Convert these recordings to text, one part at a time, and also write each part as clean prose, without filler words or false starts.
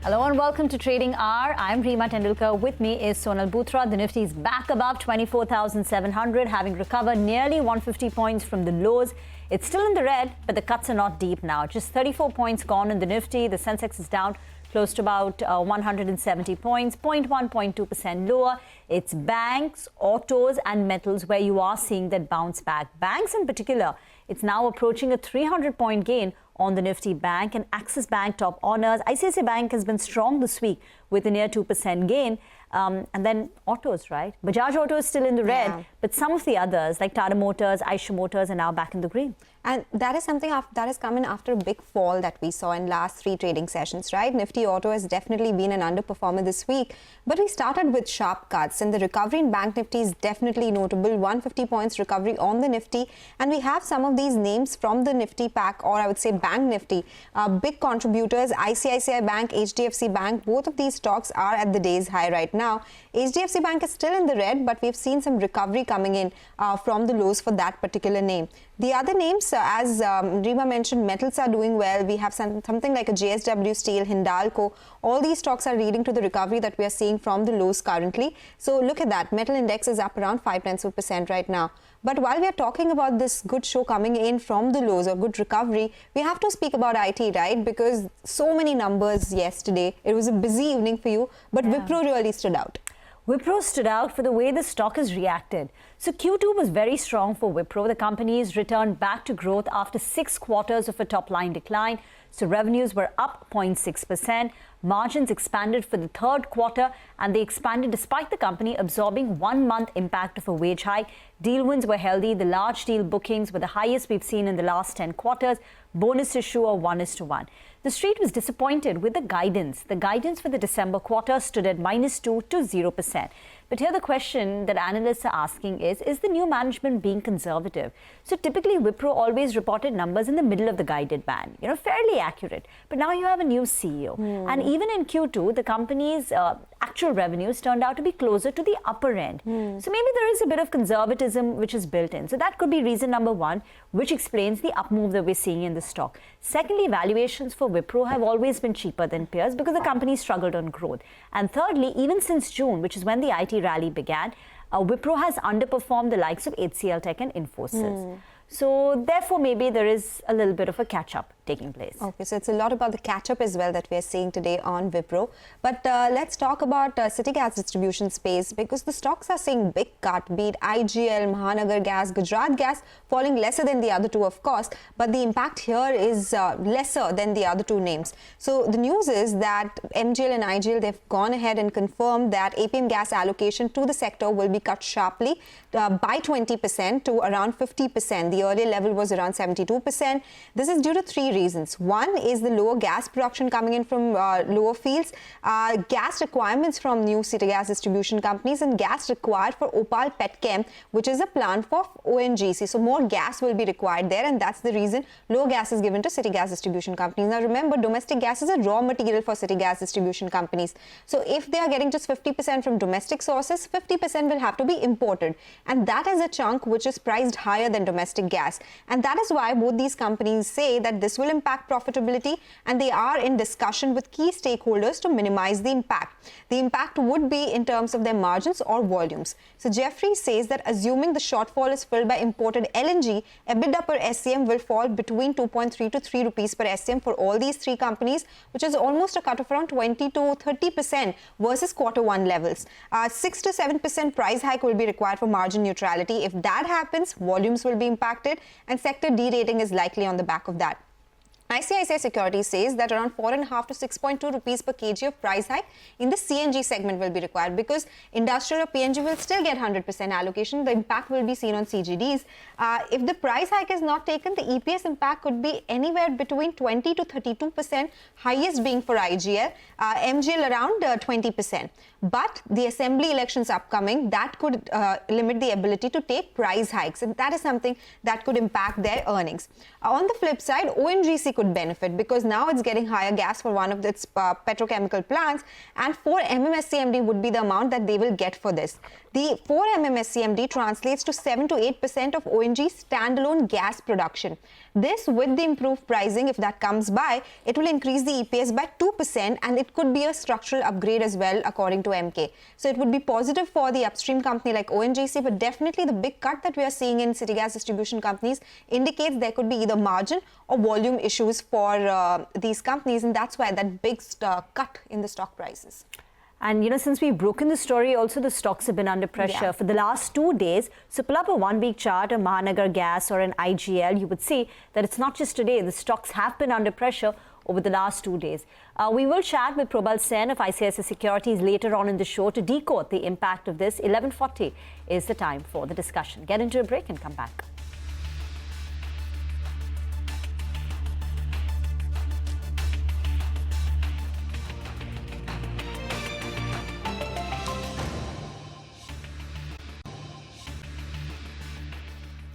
Hello and welcome to Trading Hour. I'm Reema Tendulkar. With me is Sonal Bhutra. The Nifty is back above 24,700, having recovered nearly 150 points from the lows. It's still in the red, but the cuts are not deep now. Just 34 points gone in the Nifty. The Sensex is down close to about 170 points, 0.1, 0.2% lower. It's banks, autos and metals where you are seeing that bounce back. Banks in particular, it's now approaching a 300-point gain on the Nifty Bank, and Axis Bank top honors. ICICI Bank has been strong this week with a near 2% gain. And then autos, right? Bajaj Auto is still in the red, but some of the others like Tata Motors, Eicher Motors are now back in the green. And that is something that has come in after a big fall that we saw in last 3 trading sessions, right? Nifty Auto has definitely been an underperformer this week, but we started with sharp cuts, and the recovery in Bank Nifty is definitely notable. 150 points recovery on the Nifty, and we have some of these names from the Nifty pack, or I would say Bank Nifty, big contributors. ICICI Bank, HDFC Bank, both of these stocks are at the day's high right now. HDFC Bank is still in the red, but we've seen some recovery coming in from the lows for that particular name. The other names, as Reema mentioned, metals are doing well. We have something like a JSW Steel, Hindalco. All these stocks are leading to the recovery that we are seeing from the lows currently. So look at that. Metal index is up around 0.5% right now. But while we are talking about this good show coming in from the lows or good recovery, we have to speak about IT, right? Because so many numbers yesterday. It was a busy evening for you, but Wipro really stood out. Wipro stood out for the way the stock has reacted. So Q2 was very strong for Wipro. The company's returned back to growth after 6 quarters of a top-line decline. So revenues were up 0.6%. Margins expanded for the 3rd quarter, and they expanded despite the company absorbing 1-month impact of a wage hike. Deal wins were healthy. The large deal bookings were the highest we've seen in the last 10 quarters. Bonus issue of 1:1. The street was disappointed with the guidance. The guidance for the December quarter stood at -2 to 0%. But here the question that analysts are asking is the new management being conservative? So typically Wipro always reported numbers in the middle of the guided band, fairly accurate. But now you have a new CEO. And even in Q2, the company's actual revenues turned out to be closer to the upper end. So maybe there is a bit of conservatism which is built in. So that could be reason number one, which explains the up move that we're seeing in the stock. Secondly, valuations for Wipro have always been cheaper than peers because the company struggled on growth. And thirdly, even since June, which is when the IT rally began, Wipro has underperformed the likes of HCL Tech and Infosys. So therefore, maybe there is a little bit of a catch-up taking place. Okay, so it's a lot about the catch-up as well that we are seeing today on Wipro. But let's talk about City Gas distribution space, because the stocks are seeing big cut, be it IGL, Mahanagar Gas, Gujarat Gas, falling lesser than the other two, of course. But the impact here is lesser than the other two names. So the news is that MGL and IGL, they've gone ahead and confirmed that APM gas allocation to the sector will be cut sharply by 20% to around 50%. The earlier level was around 72%. This is due to 3 reasons. One is the lower gas production coming in from lower fields, gas requirements from new city gas distribution companies, and gas required for Opal Petchem, which is a plant for ONGC. So more gas will be required there, and that's the reason low gas is given to city gas distribution companies. Now remember, domestic gas is a raw material for city gas distribution companies. So if they are getting just 50% from domestic sources, 50% will have to be imported. And that is a chunk which is priced higher than domestic gas. And that is why both these companies say that this will impact profitability, and they are in discussion with key stakeholders to minimize the impact. The impact would be in terms of their margins or volumes. So Jeffries says that assuming the shortfall is filled by imported LNG, EBITDA per SCM will fall between 2.3 to 3 rupees per SCM for all these 3 companies, which is almost a cut of around 20 to 30% versus Q1 levels. 6 to 7% price hike will be required for margin neutrality. If that happens, volumes will be impacted, and sector derating is likely on the back of that. ICICI Securities says that around 4.5 to 6.2 rupees per kg of price hike in the CNG segment will be required, because industrial or PNG will still get 100% allocation. The impact will be seen on CGDs. If the price hike is not taken, the EPS impact could be anywhere between 20 to 32%, highest being for IGL, MGL around 20%. But the assembly elections upcoming, that could limit the ability to take price hikes, and that is something that could impact their earnings. On the flip side, ONGC could benefit, because now it's getting higher gas for one of its petrochemical plants, and 4 MMSCMD would be the amount that they will get for this. The 4 MMSCMD translates to 7 to 8% of ONG's standalone gas production. This, with the improved pricing, if that comes by, it will increase the EPS by 2% and it could be a structural upgrade as well, according to MK. So it would be positive for the upstream company like ONGC, but definitely the big cut that we are seeing in city gas distribution companies indicates there could be either margin or volume issues for these companies, and that's why that big cut in the stock prices. And, you know, since we've broken the story, also the stocks have been under pressure for the last 2 days. So pull up a one-week chart, a Mahanagar Gas or an IGL, you would see that it's not just today. The stocks have been under pressure over the last 2 days. We will chat with Probal Sen of ICICI Securities later on in the show to decode the impact of this. 11:40 is the time for the discussion. Get into a break and come back.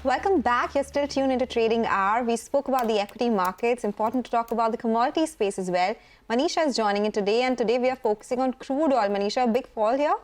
Welcome back. You're still tuned into Trading Hour. We spoke about the equity markets. Important to talk about the commodity space as well. Manisha is joining in today, and today we are focusing on crude oil. Manisha, a big fall here?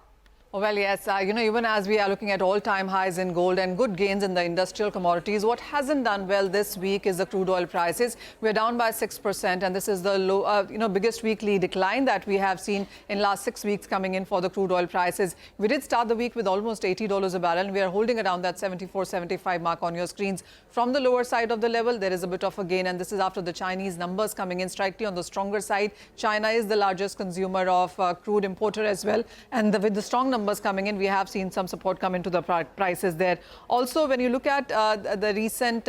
Oh, well, yes, even as we are looking at all-time highs in gold and good gains in the industrial commodities, what hasn't done well this week is the crude oil prices. We're down by 6%, and this is the low, biggest weekly decline that we have seen in last 6 weeks coming in for the crude oil prices. We did start the week with almost $80 a barrel, and we are holding around that 74, 75 mark on your screens. From the lower side of the level, there is a bit of a gain, and this is after the Chinese numbers coming in slightly on the stronger side. China is the largest consumer of crude importer as well, and with the strong numbers coming in, we have seen some support come into the prices there. Also, when you look at the recent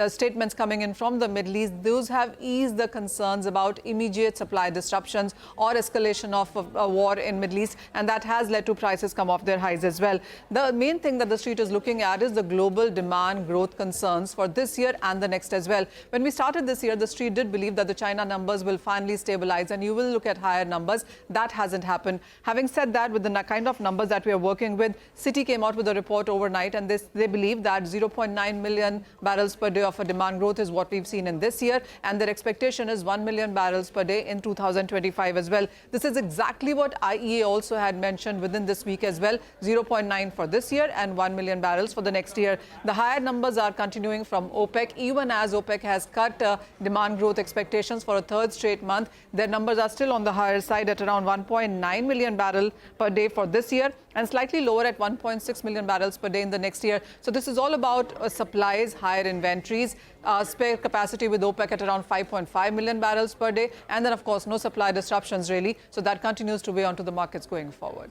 statements coming in from the Middle East, those have eased the concerns about immediate supply disruptions or escalation of a war in Middle East, and that has led to prices come off their highs as well. The main thing that the street is looking at is the global demand growth concerns for this year and the next as well. When we started this year, the street did believe that the China numbers will finally stabilize and you will look at higher numbers. That hasn't happened. Having said that, with the kind of numbers that we are working with, Citi came out with a report overnight, and they believe that 0.9 million barrels per day of a demand growth is what we've seen in this year, and their expectation is 1 million barrels per day in 2025 as well. This is exactly what IEA also had mentioned within this week as well, 0.9 for this year and 1 million barrels for the next year. The higher numbers are continuing from OPEC, even as OPEC has cut demand growth expectations for a third straight month. Their numbers are still on the higher side at around 1.9 million barrel per day for this year, and slightly lower at 1.6 million barrels per day in the next year. So this is all about supplies, higher inventories, spare capacity with OPEC at around 5.5 million barrels per day, and then of course no supply disruptions really. So that continues to weigh onto the markets going forward.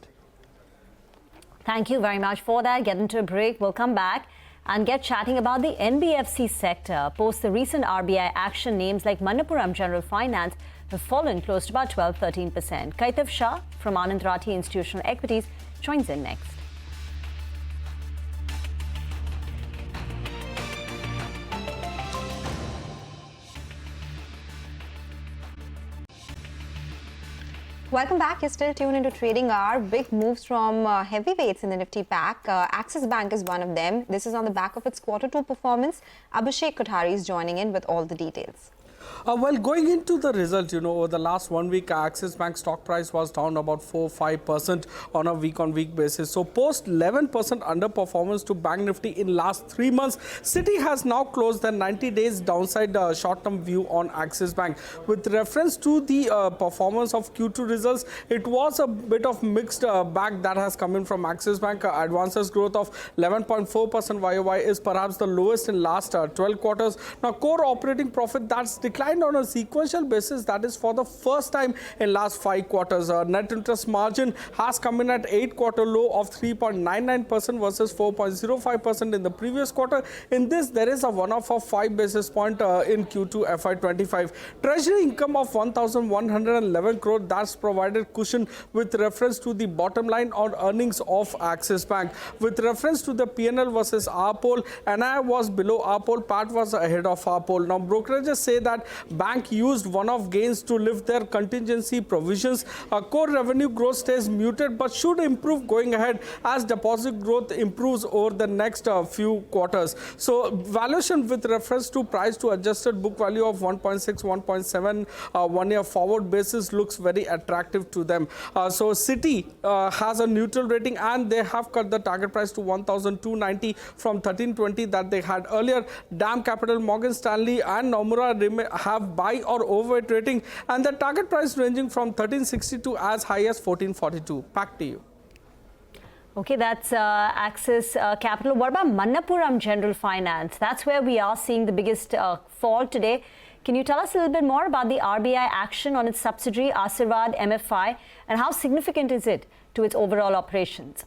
Thank you very much for that. Get into a break. We'll come back and get chatting about the NBFC sector. Post the recent RBI action, names like Manappuram General Finance have fallen close to about 12-13%. Kaitav Shah from Anand Rathi Institutional Equities joins in next. Welcome back. You're still tuned into Trading Hour. Big moves from heavyweights in the Nifty pack. Axis Bank is one of them. This is on the back of its Q2 performance. Abhishek Kothari is joining in with all the details. Well, going into the result, over the last 1 week, Axis Bank stock price was down about 4-5% on a week-on-week basis. So, post 11% underperformance to Bank Nifty in last 3 months, Citi has now closed the 90 days downside short-term view on Axis Bank. With reference to the performance of Q2 results, it was a bit of mixed bag that has come in from Axis Bank. Advances growth of 11.4% YOY is perhaps the lowest in last 12 quarters. Now, core operating profit that's declined on a sequential basis, that is for the first time in last 5 quarters. Net interest margin has come in at 8-quarter low of 3.99% versus 4.05% in the previous quarter. In this, there is a one-off of 5 basis point in Q2 FY25. Treasury income of 1,111 crore, that's provided cushion with reference to the bottom line on earnings of Axis Bank. With reference to the P&L versus our poll, NII was below our poll, PAT was ahead of our poll. Now, brokerages say that bank used one-off gains to lift their contingency provisions. Core revenue growth stays muted but should improve going ahead as deposit growth improves over the next few quarters. So valuation with reference to price to adjusted book value of 1.6, 1.7 1-year forward basis looks very attractive to them. So Citi has a neutral rating and they have cut the target price to 1,290 from 1,320 that they had earlier. DAM Capital, Morgan Stanley and Nomura have buy or overweight rating and the target price ranging from 1,362 as high as 1,442. Back to you. Okay, that's Axis Capital. What about Manappuram General Finance? That's where we are seeing the biggest fall today. Can you tell us a little bit more about the RBI action on its subsidiary Asirvad MFI and how significant is it to its overall operations?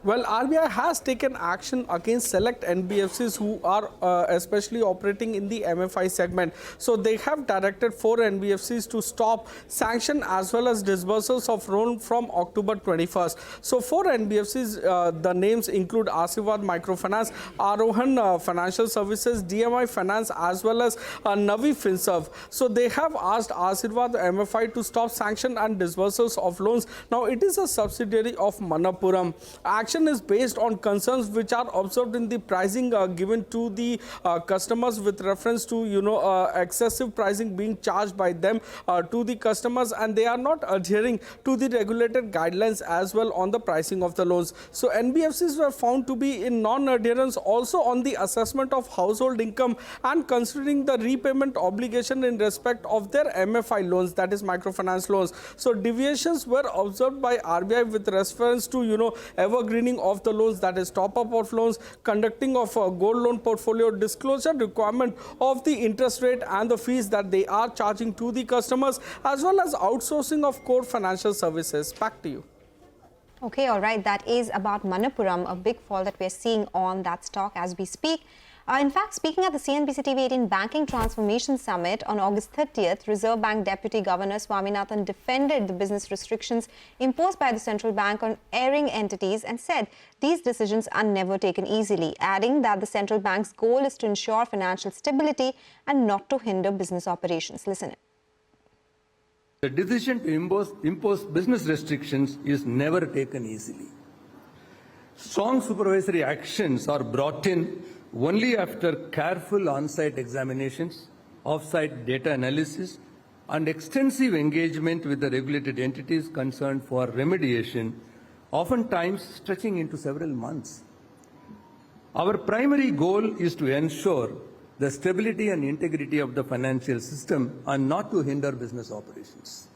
Well, RBI has taken action against select NBFCs who are especially operating in the MFI segment. So they have directed 4 NBFCs to stop sanction as well as disbursals of loan from October 21st. So 4 NBFCs, the names include Asirvad Microfinance, Arohan Financial Services, DMI Finance as well as Navi Finserv. So they have asked Asirvad MFI to stop sanction and disbursals of loans. Now it is a subsidiary of Manappuram. Action is based on concerns which are observed in the pricing given to the customers with reference to excessive pricing being charged by them to the customers, and they are not adhering to the regulated guidelines as well on the pricing of the loans. So NBFCs were found to be in non-adherence also on the assessment of household income and considering the repayment obligation in respect of their MFI loans, that is microfinance loans. So deviations were observed by RBI with reference to evergreening of the loans, that is top up of loans, conducting of a gold loan portfolio, disclosure requirement of the interest rate and the fees that they are charging to the customers, as well as outsourcing of core financial services. Back to you. Okay, all right. That is about Manappuram, a big fall that we're seeing on that stock as we speak. In fact, speaking at the CNBC-TV18 Banking Transformation Summit on August 30th, Reserve Bank Deputy Governor Swaminathan defended the business restrictions imposed by the central bank on erring entities and said these decisions are never taken easily, adding that the central bank's goal is to ensure financial stability and not to hinder business operations. Listen. The decision to impose business restrictions is never taken easily. Strong supervisory actions are brought in only after careful on-site examinations, off-site data analysis, and extensive engagement with the regulated entities concerned for remediation, oftentimes stretching into several months. Our primary goal is to ensure the stability and integrity of the financial system and not to hinder business operations.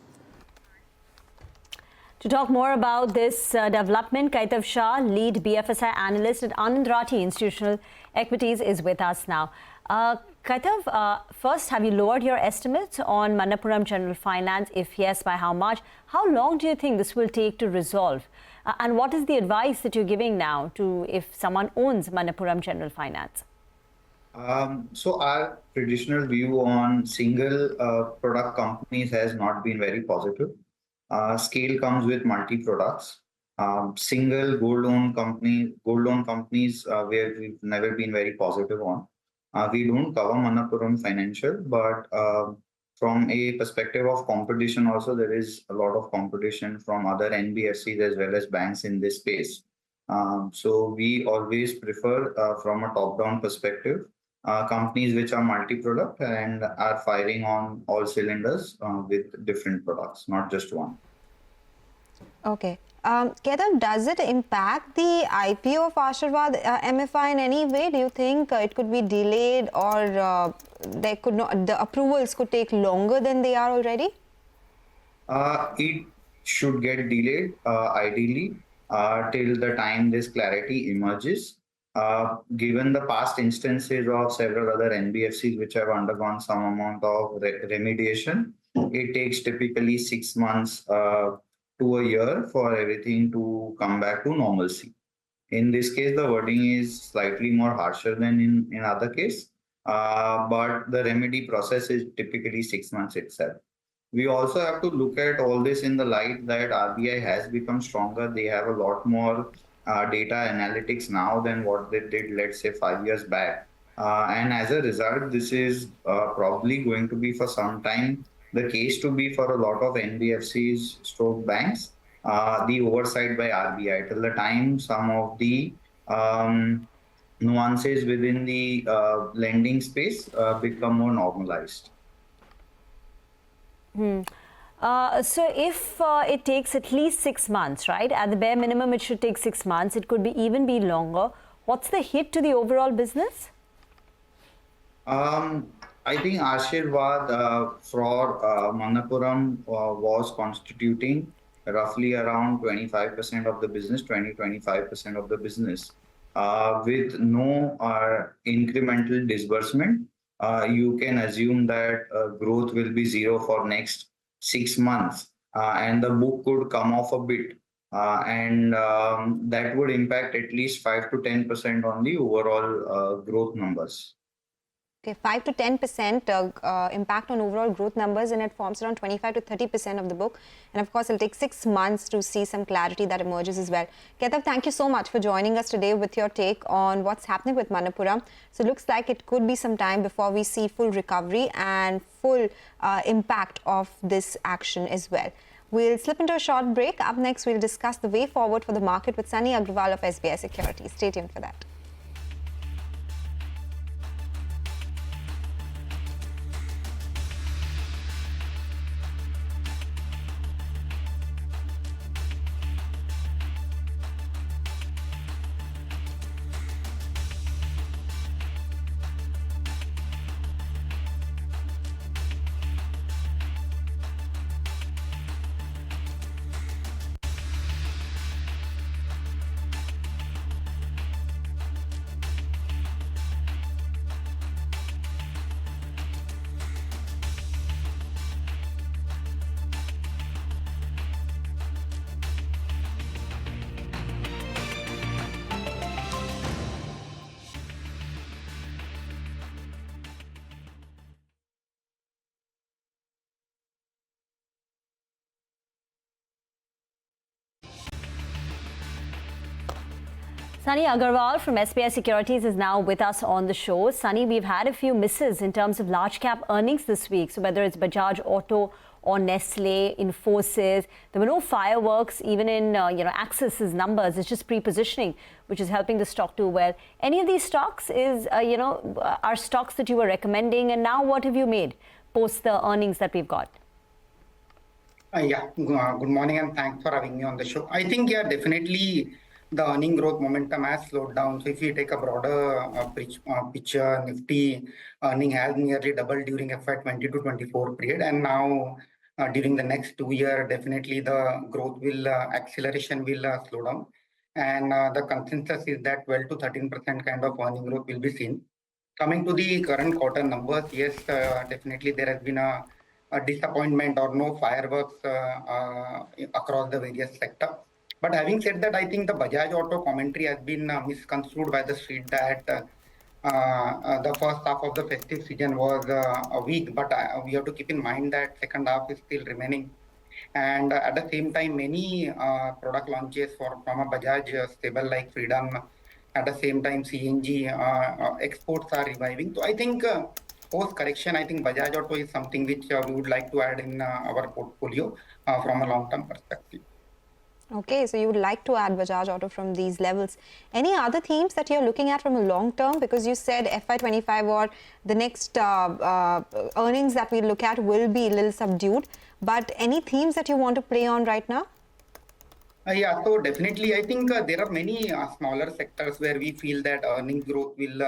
To talk more about this development, Kaitav Shah, lead BFSI analyst at Anand Rathi Institutional Equities, is with us now. Kaitav, first, have you lowered your estimates on Manappuram General Finance? If yes, by how much? How long do you think this will take to resolve? And what is the advice that you're giving now to if someone owns Manappuram General Finance? So our traditional view on single product companies has not been very positive. Scale comes with multi-products. Single gold loan companies where we've never been very positive on. We don't cover Manappuram Financial, but from a perspective of competition also, there is a lot of competition from other NBFCs as well as banks in this space. So we always prefer from a top-down perspective, companies which are multi-product and are firing on all cylinders with different products, not just one. Okay. Ketan, does it impact the IPO of Asirvad MFI in any way? Do you think it could be delayed or there could not, the approvals could take longer than they are already? It should get delayed, ideally, till the time this clarity emerges. Given the past instances of several other NBFCs which have undergone some amount of remediation, it takes typically 6 months to a year for everything to come back to normalcy. In this case, the wording is slightly more harsher than in other case, but the remedy process is typically 6 months itself. We also have to look at all this in the light that RBI has become stronger. They have a lot more data analytics now than what they did, let's say, 5 years back. And as a result, this is probably going to be for some time the case to be for a lot of NBFCs stroke banks, the oversight by RBI till the time some of the nuances within the lending space become more normalized. So if it takes at least 6 months, right? At the bare minimum, it should take 6 months. It could be even be longer. What's the hit to the overall business? I think Ashirvad for Manappuram was constituting roughly around 25% of the business, 20-25% of the business. With no incremental disbursement, you can assume that growth will be zero for next 6 months, and the book could come off a bit. And that would impact at least 5 to 10% on the overall growth numbers. Okay, 5 to 10% impact on overall growth numbers, and it forms around 25 to 30% of the book. And of course, it'll take 6 months to see some clarity that emerges as well. Ketav, thank you so much for joining us today with your take on what's happening with Manappuram. So it looks like it could be some time before we see full recovery and full impact of this action as well. We'll slip into a short break. Up next, we'll discuss the way forward for the market with Sunny Agrawal of SBI Securities. Stay tuned for that. Sunny Agrawal from SBI Securities is now with us on the show. Sunny, we've had a few misses in terms of large cap earnings this week. So whether it's Bajaj Auto or Nestle, Infosys, there were no fireworks even in Axis's numbers. It's just pre-positioning, which is helping the stock do well. Any of these stocks are stocks that you were recommending, and now what have you made post the earnings that we've got? Good morning and thanks for having me on the show. I think, definitely the earning growth momentum has slowed down. So if you take a broader picture, Nifty earning has nearly doubled during FY20 to 24 period. And now during the next 2 years, definitely the growth will, acceleration will slow down. And the consensus is that 12 to 13% kind of earning growth will be seen. Coming to the current quarter numbers, yes, definitely there has been a disappointment or no fireworks across the various sectors. But having said that, I think the Bajaj Auto commentary has been misconstrued by the street that the first half of the festive season was weak, but we have to keep in mind that second half is still remaining. And at the same time, many product launches from a Bajaj stable like Freedom, at the same time CNG exports are reviving. So I think post correction, I think Bajaj Auto is something which we would like to add in our portfolio from a long-term perspective. Okay, so you would like to add Bajaj Auto from these levels. Any other themes that you're looking at from a long term? Because you said FY25 or the next earnings that we look at will be a little subdued. But any themes that you want to play on right now? So definitely, I think there are many smaller sectors where we feel that earnings growth will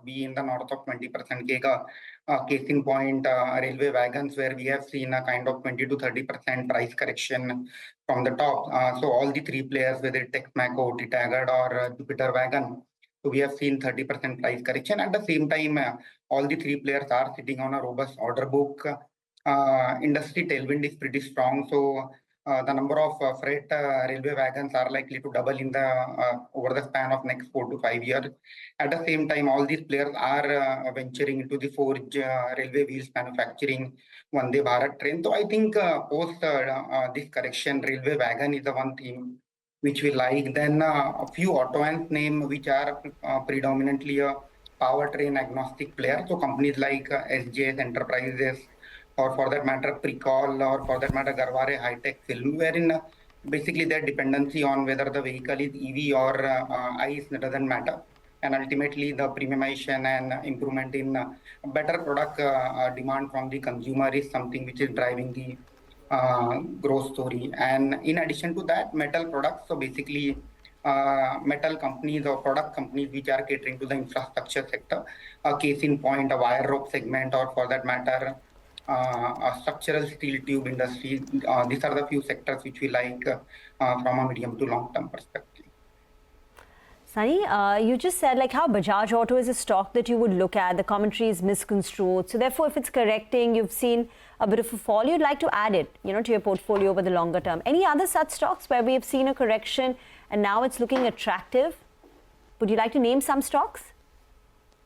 be in the north of 20% CAGR. Case in point, railway wagons, where we have seen a kind of 20 to 30% price correction from the top. So all the three players, whether it's Texmaco, Titagarh or Jupiter Wagon, so we have seen 30% price correction. At the same time, all the three players are sitting on a robust order book. Industry tailwind is pretty strong. So the number of freight railway wagons are likely to double in the over the span of next 4 to 5 years. At the same time, all these players are venturing into the forge railway wheels manufacturing, Vande Bharat train. So I think post this correction, railway wagon is the one theme which we like. Then a few auto name which are predominantly a powertrain agnostic player. So companies like SJS Enterprises, or for that matter, Precol, or for that matter, Garware High Tech Film, wherein basically their dependency on whether the vehicle is EV or ICE doesn't matter. And ultimately, the premiumization and improvement in better product demand from the consumer is something which is driving the growth story. And in addition to that, metal products, so basically metal companies or product companies which are catering to the infrastructure sector, a case in point, a wire rope segment, or for that matter, a structural steel tube industry. These are the few sectors which we like from a medium to long term perspective. Sunny, you just said like how Bajaj Auto is a stock that you would look at. The commentary is misconstrued. So therefore, if it's correcting, you've seen a bit of a fall, you'd like to add it, to your portfolio over the longer term. Any other such stocks where we have seen a correction and now it's looking attractive? Would you like to name some stocks?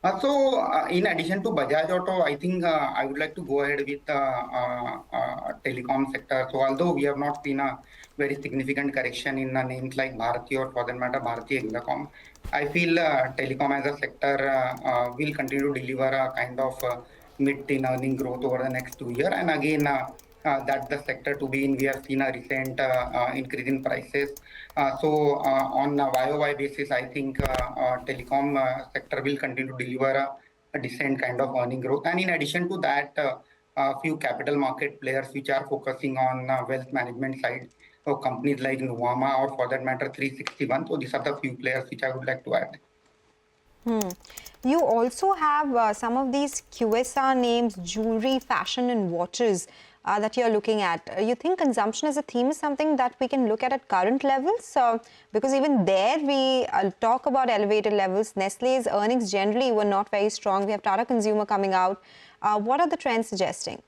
In addition to Bajaj Auto, I think I would like to go ahead with telecom sector. So although we have not seen a very significant correction in names like Bharti or for that matter Bharti Hexacom, I feel telecom as a sector will continue to deliver a kind of mid-teen earning growth over the next 2 years. And again, that's the sector to be in. We have seen a recent increase in prices. On a YOY basis, I think telecom sector will continue to deliver a decent kind of earning growth. And in addition to that, a few capital market players which are focusing on wealth management side. So companies like Nuvama or for that matter 361. So these are the few players which I would like to add. You also have some of these QSR names, jewelry, fashion and watches that you're looking at. You think consumption as a theme is something that we can look at current levels? Because even there we talk about elevated levels. Nestle's earnings generally were not very strong. We have Tata Consumer coming out. What are the trends suggesting?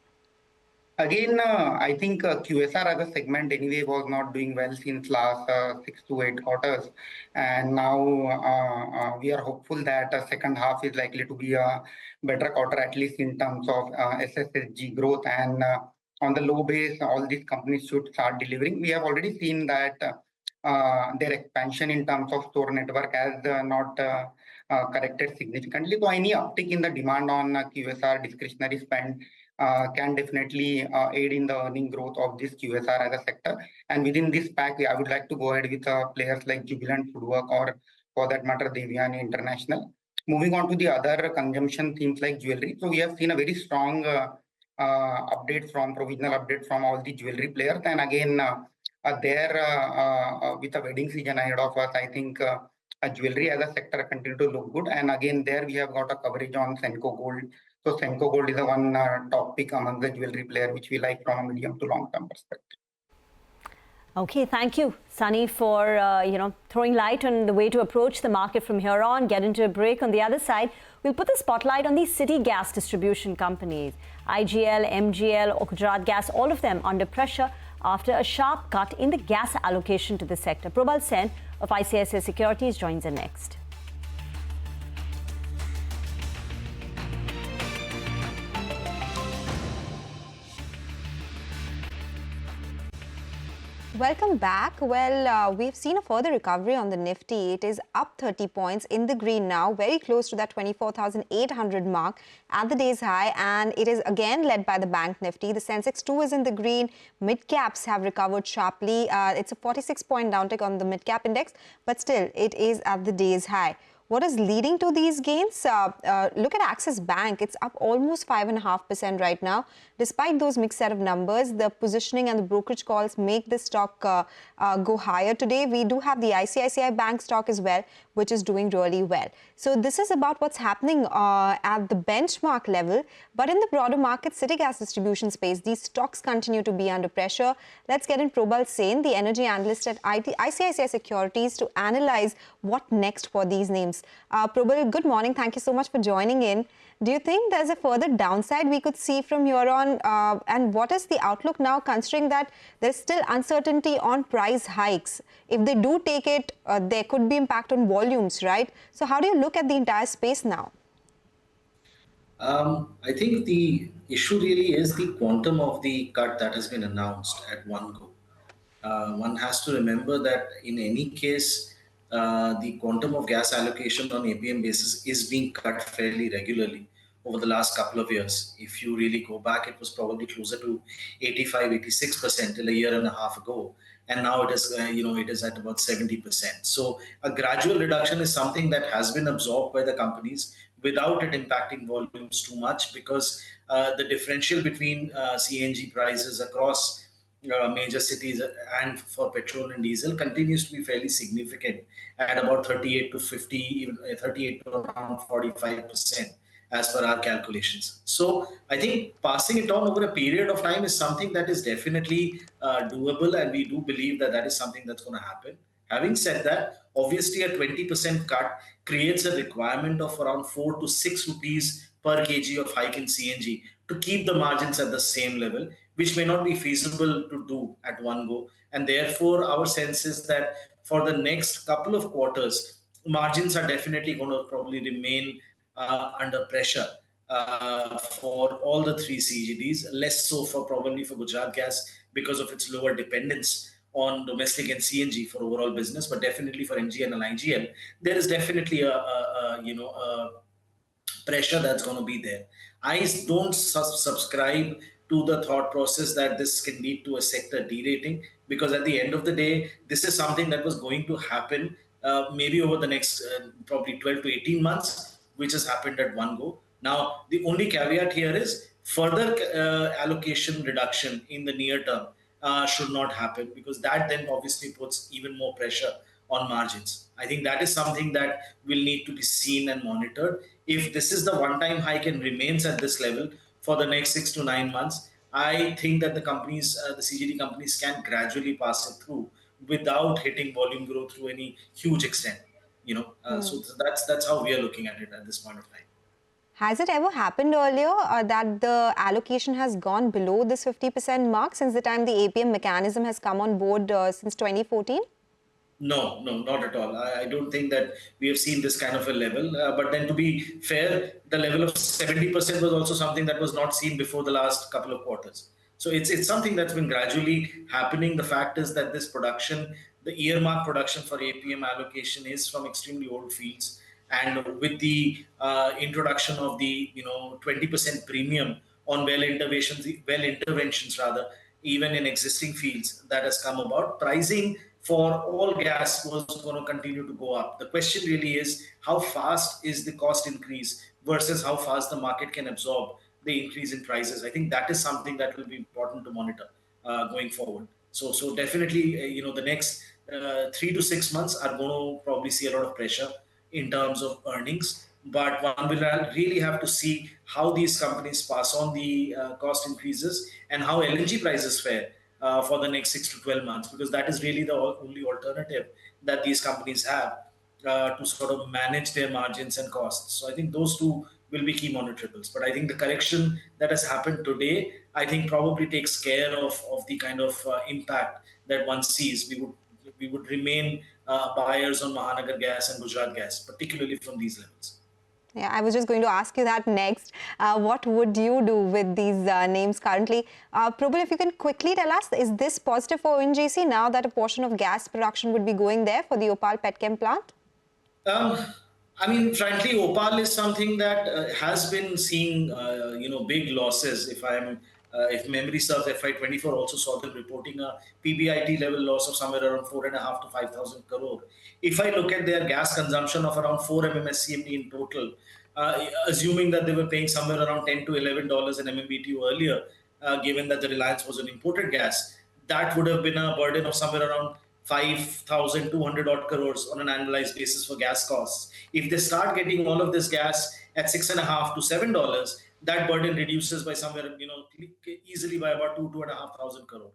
Again, I think QSR as a segment anyway was not doing well since last 6 to 8 quarters. And now we are hopeful that second half is likely to be a better quarter, at least in terms of SSSG growth. And on the low base, all these companies should start delivering. We have already seen that their expansion in terms of store network has not corrected significantly. So any uptick in the demand on QSR discretionary spend can definitely aid in the earning growth of this QSR as a sector. And within this pack, I would like to go ahead with players like Jubilant Foodwork or for that matter, Devyani International. Moving on to the other consumption themes like jewelry. So we have seen a very strong provisional update from all the jewelry players. And again, with the wedding season ahead of us, I think jewelry as a sector continue to look good. And again, there we have got a coverage on Senco Gold. So Senco Gold is the one top pick among the jewelry player, which we like from a medium to long term perspective. Okay, thank you, Sunny, for throwing light on the way to approach the market from here on. Get into a break. On the other side, we'll put the spotlight on these city gas distribution companies. IGL, MGL, or Gujarat Gas, all of them under pressure after a sharp cut in the gas allocation to the sector. Probal Sen of ICICI Securities joins us next. Welcome back. Well, we've seen a further recovery on the Nifty. It is up 30 points in the green now, very close to that 24,800 mark at the day's high. And it is again led by the Bank Nifty. The Sensex 2 is in the green. Mid-caps have recovered sharply. It's a 46-point downtick on the mid-cap index, but still it is at the day's high. What is leading to these gains? Look at Axis Bank. It's up almost 5.5% right now. Despite those mixed set of numbers, the positioning and the brokerage calls make this stock go higher today. We do have the ICICI Bank stock as well, which is doing really well. So this is about what's happening at the benchmark level. But in the broader market, city gas distribution space, these stocks continue to be under pressure. Let's get in Probal Sen, the energy analyst at ICICI Securities, to analyze what next for these names. Probal, good morning. Thank you so much for joining in. Do you think there's a further downside we could see from here on? And what is the outlook now, considering that there's still uncertainty on price hikes? If they do take it, there could be impact on volumes, right? So how do you look at the entire space now? I think the issue really is the quantum of the cut that has been announced at one go. One has to remember that in any case, the quantum of gas allocation on APM basis is being cut fairly regularly over the last couple of years. If you really go back, it was probably closer to 85, 86% till a year and a half ago. And now it is, it is at about 70%. So a gradual reduction is something that has been absorbed by the companies without it impacting volumes too much, because the differential between CNG prices across major cities and for petrol and diesel continues to be fairly significant at about 38 to 50, even 38 to around 45% as per our calculations. So I think passing it on over a period of time is something that is definitely doable, and we do believe that that is something that's going to happen. Having said that, obviously a 20% cut creates a requirement of around 4 to 6 rupees per kg of hike in CNG to keep the margins at the same level, which may not be feasible to do at one go. And therefore, our sense is that for the next couple of quarters, margins are definitely going to probably remain under pressure for all the three CGDs, less so for probably for Gujarat Gas because of its lower dependence on domestic and CNG for overall business, but definitely for MGL and IGL, there is definitely a pressure that's going to be there. I don't subscribe to the thought process that this can lead to a sector derating, because at the end of the day, this is something that was going to happen maybe over the next probably 12 to 18 months, which has happened at one go. Now, the only caveat here is further allocation reduction in the near term should not happen, because that then obviously puts even more pressure on margins. I think that is something that will need to be seen and monitored. If this is the one-time hike and remains at this level for the next 6 to 9 months, I think that the companies, the CGD companies, can gradually pass it through without hitting volume growth to any huge extent. So that's how we are looking at it at this point of time. Has it ever happened earlier that the allocation has gone below this 50% mark since the time the APM mechanism has come on board since 2014? No, not at all. I don't think that we have seen this kind of a level. But then to be fair, the level of 70% was also something that was not seen before the last couple of quarters. So it's something that's been gradually happening. The fact is that this production, the earmark production for APM allocation, is from extremely old fields. And with the introduction of the 20% premium on well interventions rather, even in existing fields, that has come about, pricing for all gas was going to continue to go up. The question really is how fast is the cost increase versus how fast the market can absorb the increase in prices. I think that is something that will be important to monitor going forward. So definitely, the next 3 to 6 months are going to probably see a lot of pressure in terms of earnings. But one will really have to see how these companies pass on the cost increases and how LNG prices fare for the next 6 to 12 months, because that is really the only alternative that these companies have to sort of manage their margins and costs. So I think those two will be key monitorables. But I think the correction that has happened today, I think probably takes care of the kind of impact that one sees. We would remain buyers on Mahanagar Gas and Gujarat Gas, particularly from these levels. Yeah, I was just going to ask you that next. What would you do with these names currently? Prabal, if you can quickly tell us, is this positive for ONGC now that a portion of gas production would be going there for the Opal Petchem plant? Frankly, Opal is something that has been seeing, big losses. If memory serves, FY24 also saw them reporting a PBIT level loss of somewhere around 4.5 to 5,000 crore. If I look at their gas consumption of around 4 MMSCMD in total, assuming that they were paying somewhere around $10 to $11 in MMBTU earlier, given that the reliance was on imported gas, that would have been a burden of somewhere around 5,200 odd crores on an annualized basis for gas costs. If they start getting all of this gas at $6.5 to $7, that burden reduces by somewhere, easily by about 2,500 crore.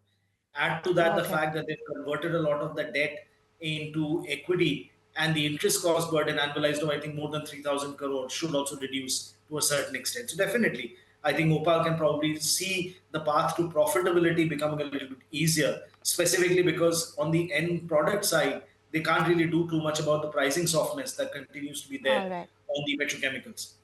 Add to that the fact that they've converted a lot of the debt into equity, and the interest cost burden annualized to, I think, more than 3,000 crore should also reduce to a certain extent. So definitely, I think Opal can probably see the path to profitability becoming a little bit easier, specifically because on the end product side, they can't really do too much about the pricing softness that continues to be there on the petrochemicals.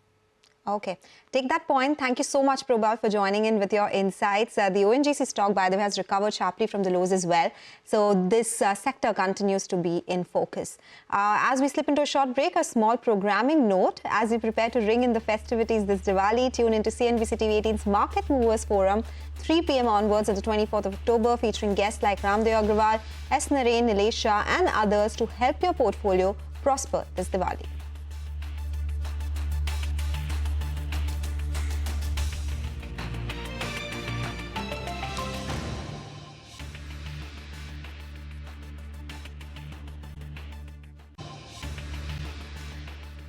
Okay, take that point. Thank you so much, Probal, for joining in with your insights. The ONGC stock, by the way, has recovered sharply from the lows as well. So this sector continues to be in focus. As we slip into a short break, a small programming note. As we prepare to ring in the festivities this Diwali, tune into CNBC-TV18's Market Movers Forum, 3 p.m. onwards on the 24th of October, featuring guests like Ramdev Agrawal, S. Naren, Nilesh Shah and others to help your portfolio prosper this Diwali.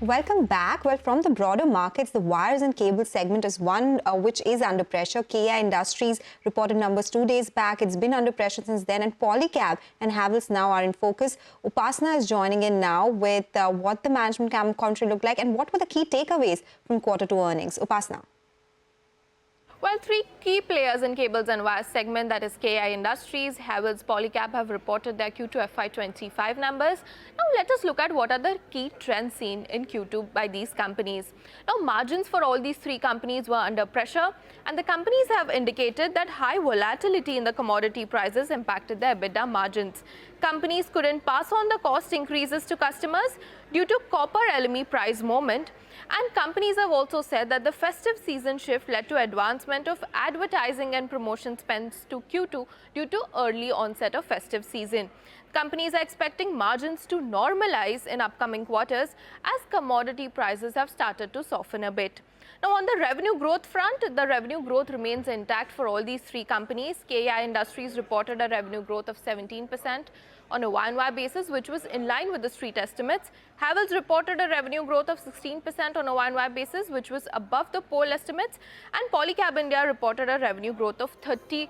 Welcome back. Well, from the broader markets, the wires and cables segment is one which is under pressure. KI Industries reported numbers 2 days back. It's been under pressure since then, and Polycab and Havells now are in focus. Upasana is joining in now with what the management commentary looked like and what were the key takeaways from Q2 earnings. Upasana. Well, three key players in cables and wires segment, that is KI Industries, Havells, Polycab, have reported their Q2 FY25 numbers. Now, let us look at what are the key trends seen in Q2 by these companies. Now, margins for all these three companies were under pressure, and the companies have indicated that high volatility in the commodity prices impacted their EBITDA margins. Companies couldn't pass on the cost increases to customers due to copper LME price movement. And companies have also said that the festive season shift led to advancement of advertising and promotion spends to Q2 due to early onset of festive season. Companies are expecting margins to normalize in upcoming quarters as commodity prices have started to soften a bit. Now, on the revenue growth front, the revenue growth remains intact for all these three companies. KI Industries reported a revenue growth of 17% on a Y-on-Y basis, which was in line with the street estimates. Havells reported a revenue growth of 16% on a Y-on-Y basis, which was above the poll estimates. And Polycab India reported a revenue growth of 30%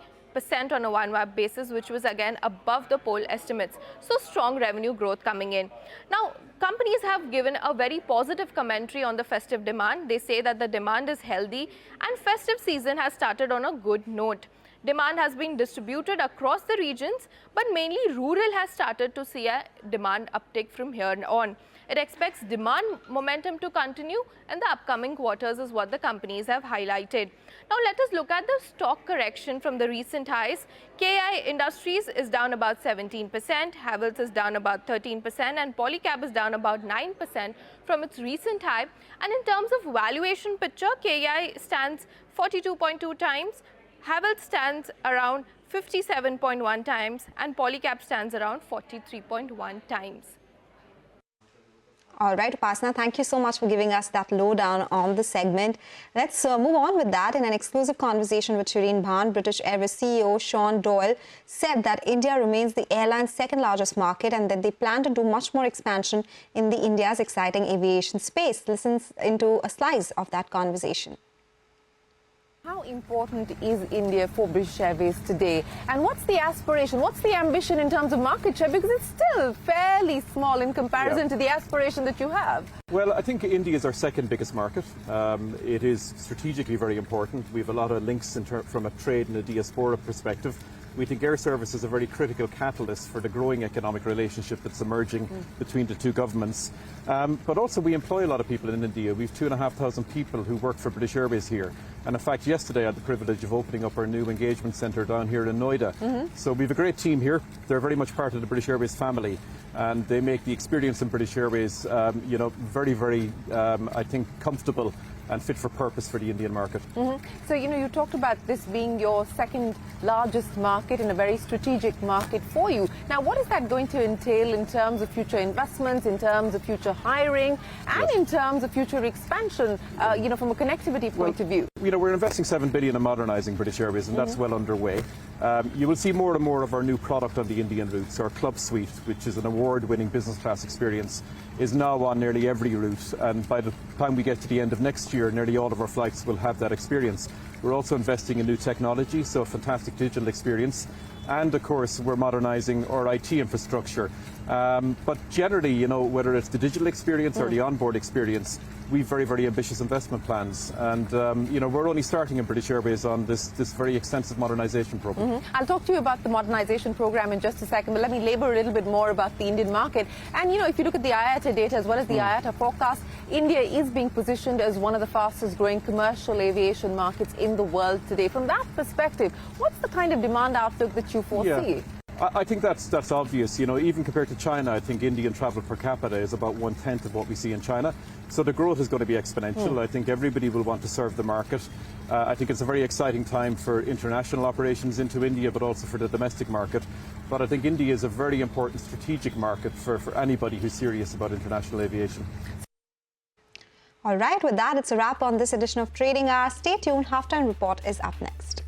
on a Y-on-Y basis, which was again above the poll estimates. So strong revenue growth coming in. Now, companies have given a very positive commentary on the festive demand. They say that the demand is healthy and festive season has started on a good note. Demand has been distributed across the regions, but mainly rural has started to see a demand uptick from here on. It expects demand momentum to continue in the upcoming quarters is what the companies have highlighted. Now let us look at the stock correction from the recent highs. KI Industries is down about 17%, Havells is down about 13% and Polycab is down about 9% from its recent high. And in terms of valuation picture, KI stands 42.2 times, Havells stands around 57.1 times and Polycab stands around 43.1 times. All right, Upasana, thank you so much for giving us that lowdown on the segment. Let's move on with that. In an exclusive conversation with Shireen Bhan, British Airways CEO Sean Doyle said that India remains the airline's second largest market and that they plan to do much more expansion in the India's exciting aviation space. Listen into a slice of that conversation. How important is India for British Airways today? And what's the aspiration? What's the ambition in terms of market share? Because it's still fairly small in comparison to the aspiration that you have. Well, I think India is our second biggest market. It is strategically very important. We have a lot of links from a trade and a diaspora perspective. We think air service is a very critical catalyst for the growing economic relationship that's emerging between the two governments. But also we employ a lot of people in India. We have 2,500 people who work for British Airways here. And in fact, yesterday I had the privilege of opening up our new engagement centre down here in Noida. So we have a great team here. They're very much part of the British Airways family. And they make the experience in British Airways, very, very, I think, comfortable and fit for purpose for the Indian market. So, you talked about this being your second largest market and a very strategic market for you. Now, what is that going to entail in terms of future investments, in terms of future hiring, and in terms of future expansion, from a connectivity point of view? We're investing $7 billion in modernising British Airways, and that's well underway. You will see more and more of our new product on the Indian routes. Our Club Suite, which is an award-winning business class experience, is now on nearly every route, and by the time we get to the end of next year, nearly all of our flights will have that experience. We're also investing in new technology, so a fantastic digital experience, and of course we're modernising our IT infrastructure. But generally, whether it's the digital experience or the onboard experience, we've very, very ambitious investment plans. And, you know, we're only starting in British Airways on this very extensive modernisation programme. I'll talk to you about the modernisation programme in just a second, but let me labour a little bit more about the Indian market. And, you know, if you look at the IATA data as well as the IATA forecast, India is being positioned as one of the fastest growing commercial aviation markets in the world today. From that perspective, what's the kind of demand outlook that you foresee? Yeah. I think that's obvious. You know, even compared to China, I think Indian travel per capita is about 1/10 of what we see in China. So the growth is going to be exponential. I think everybody will want to serve the market. I think it's a very exciting time for international operations into India, but also for the domestic market. But I think India is a very important strategic market for anybody who's serious about international aviation. All right, with that, it's a wrap on this edition of Trading Hour. Stay tuned. Halftime Report is up next.